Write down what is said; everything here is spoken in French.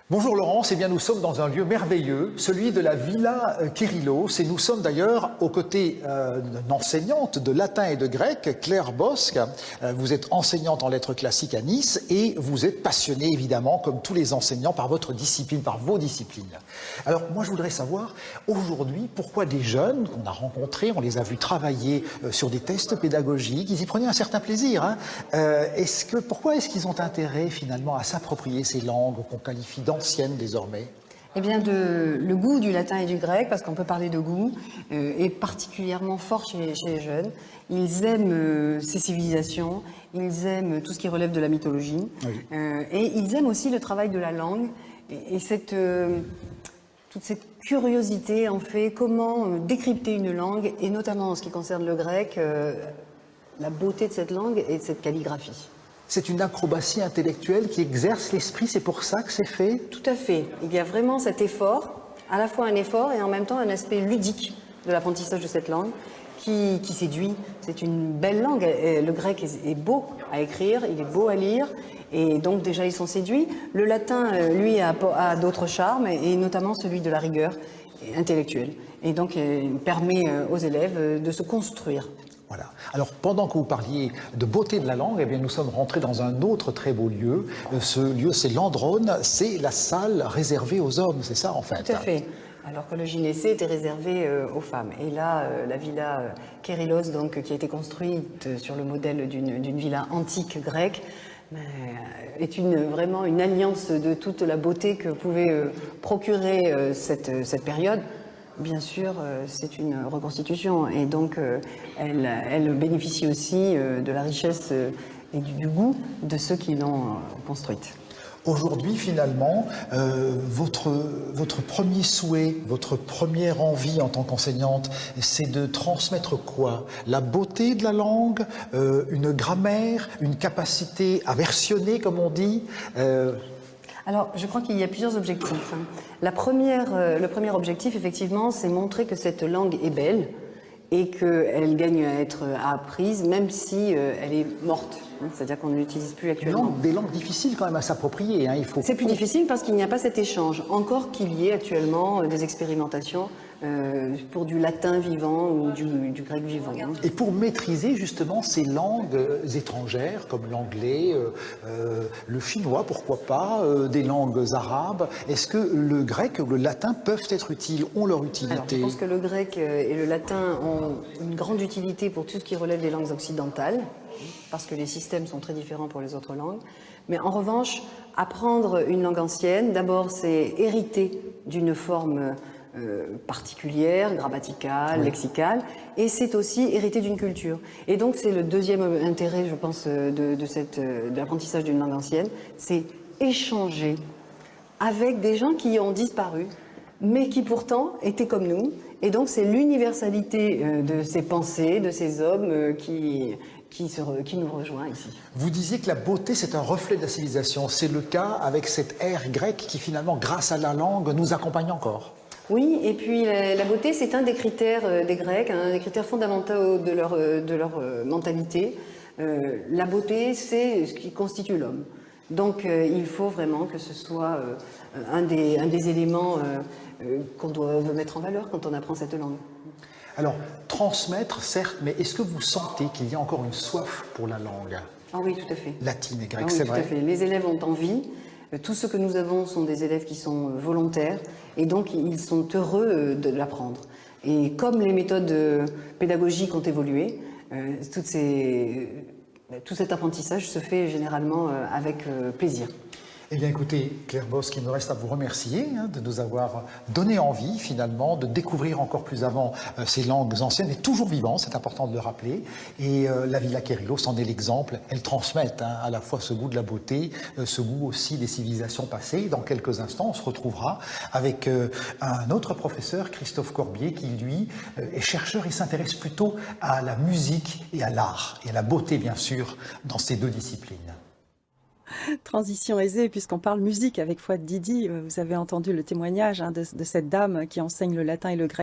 Bonjour Laurence, eh bien nous sommes dans un lieu merveilleux, celui de la Villa Kyrillos, et nous sommes d'ailleurs aux côtés d'une enseignante de latin et de grec, Claire Bosc. Vous êtes enseignante en lettres classiques à Nice et vous êtes passionnée évidemment, comme tous les enseignants, par votre discipline, par vos disciplines. Alors moi je voudrais savoir aujourd'hui pourquoi des jeunes qu'on a rencontrés, on les a vus travailler sur des tests pédagogiques, ils y prenaient un certain plaisir. Pourquoi est-ce qu'ils ont intérêt finalement à s'approprier ces langues qu'on qualifie d'anciennes désormais? Eh bien, le goût du latin et du grec, parce qu'on peut parler de goût, est particulièrement fort chez les jeunes. Ils aiment ces civilisations, ils aiment tout ce qui relève de la mythologie, oui. Et ils aiment aussi le travail de la langue et toute cette curiosité en fait, comment décrypter une langue, et notamment en ce qui concerne le grec, la beauté de cette langue et de cette calligraphie. C'est une acrobatie intellectuelle qui exerce l'esprit, c'est pour ça que c'est fait? Tout à fait. Il y a vraiment cet effort, à la fois un effort et en même temps un aspect ludique de l'apprentissage de cette langue qui séduit. C'est une belle langue. Le grec est beau à écrire, il est beau à lire, et donc déjà ils sont séduits. Le latin, lui, a d'autres charmes, et notamment celui de la rigueur intellectuelle. Et donc il permet aux élèves de se construire. Voilà. Alors, pendant que vous parliez de beauté de la langue, eh bien, nous sommes rentrés dans un autre très beau lieu. Ce lieu, c'est l'Androne, c'est la salle réservée aux hommes, c'est ça en fait? Tout à fait. Alors que le gynécée était réservé aux femmes. Et là, la villa Kyrillos, donc, qui a été construite sur le modèle d'une villa antique grecque, est vraiment une alliance de toute la beauté que pouvait procurer cette période. Bien sûr, c'est une reconstitution et donc elle bénéficie aussi de la richesse et du goût de ceux qui l'ont construite. Aujourd'hui, finalement, votre premier souhait, votre première envie en tant qu'enseignante, c'est de transmettre quoi? La beauté de la langue, une grammaire, une capacité à versionner, comme on dit Alors, je crois qu'il y a plusieurs objectifs. Le premier objectif, effectivement, c'est montrer que cette langue est belle et qu'elle gagne à être apprise, même si elle est morte. C'est-à-dire qu'on ne l'utilise plus actuellement. Des langues difficiles quand même à s'approprier. C'est plus difficile parce qu'il n'y a pas cet échange. Encore qu'il y ait actuellement des expérimentations pour du latin vivant ou du grec vivant. Et pour maîtriser justement ces langues étrangères comme l'anglais, le chinois, pourquoi pas, des langues arabes, est-ce que le grec ou le latin peuvent être utiles, ont leur utilité? Alors, je pense que le grec et le latin ont une grande utilité pour tout ce qui relève des langues occidentales, parce que les systèmes sont très différents pour les autres langues. Mais en revanche, apprendre une langue ancienne, d'abord c'est hériter d'une forme particulière, grammaticale, oui, lexicale, et c'est aussi hériter d'une culture. Et donc c'est le deuxième intérêt, je pense, de l'apprentissage d'une langue ancienne, c'est échanger avec des gens qui ont disparu, mais qui pourtant étaient comme nous. Et donc c'est l'universalité de ces pensées, de ces hommes qui nous rejoint ici. Vous disiez que la beauté, c'est un reflet de la civilisation. C'est le cas avec cette ère grecque qui, finalement, grâce à la langue, nous accompagne encore. Oui, et puis la beauté, c'est un des critères des Grecs, un des critères fondamentaux de leur mentalité. La beauté, c'est ce qui constitue l'homme. Donc il faut vraiment que ce soit un des éléments qu'on doit mettre en valeur quand on apprend cette langue. Alors, transmettre, certes, mais est-ce que vous sentez qu'il y a encore une soif pour la langue? Ah oui, tout à fait. Latine et grecque, oui, c'est vrai. Tout à fait. Les élèves ont envie. Tous ceux que nous avons sont des élèves qui sont volontaires et donc ils sont heureux de l'apprendre. Et comme les méthodes pédagogiques ont évolué, tout cet apprentissage se fait généralement avec plaisir. Eh bien écoutez, Claire Bosc, il me reste à vous remercier de nous avoir donné envie finalement de découvrir encore plus avant ces langues anciennes et toujours vivantes, c'est important de le rappeler. Et la Villa Kyrillos en est l'exemple, elle transmet à la fois ce goût de la beauté, ce goût aussi des civilisations passées. Dans quelques instants, on se retrouvera avec un autre professeur, Christophe Corbier, qui lui est chercheur et s'intéresse plutôt à la musique et à l'art, et à la beauté bien sûr, dans ces deux disciplines. Transition aisée, puisqu'on parle musique avec Fouad Didi. Vous avez entendu le témoignage de cette dame qui enseigne le latin et le grec.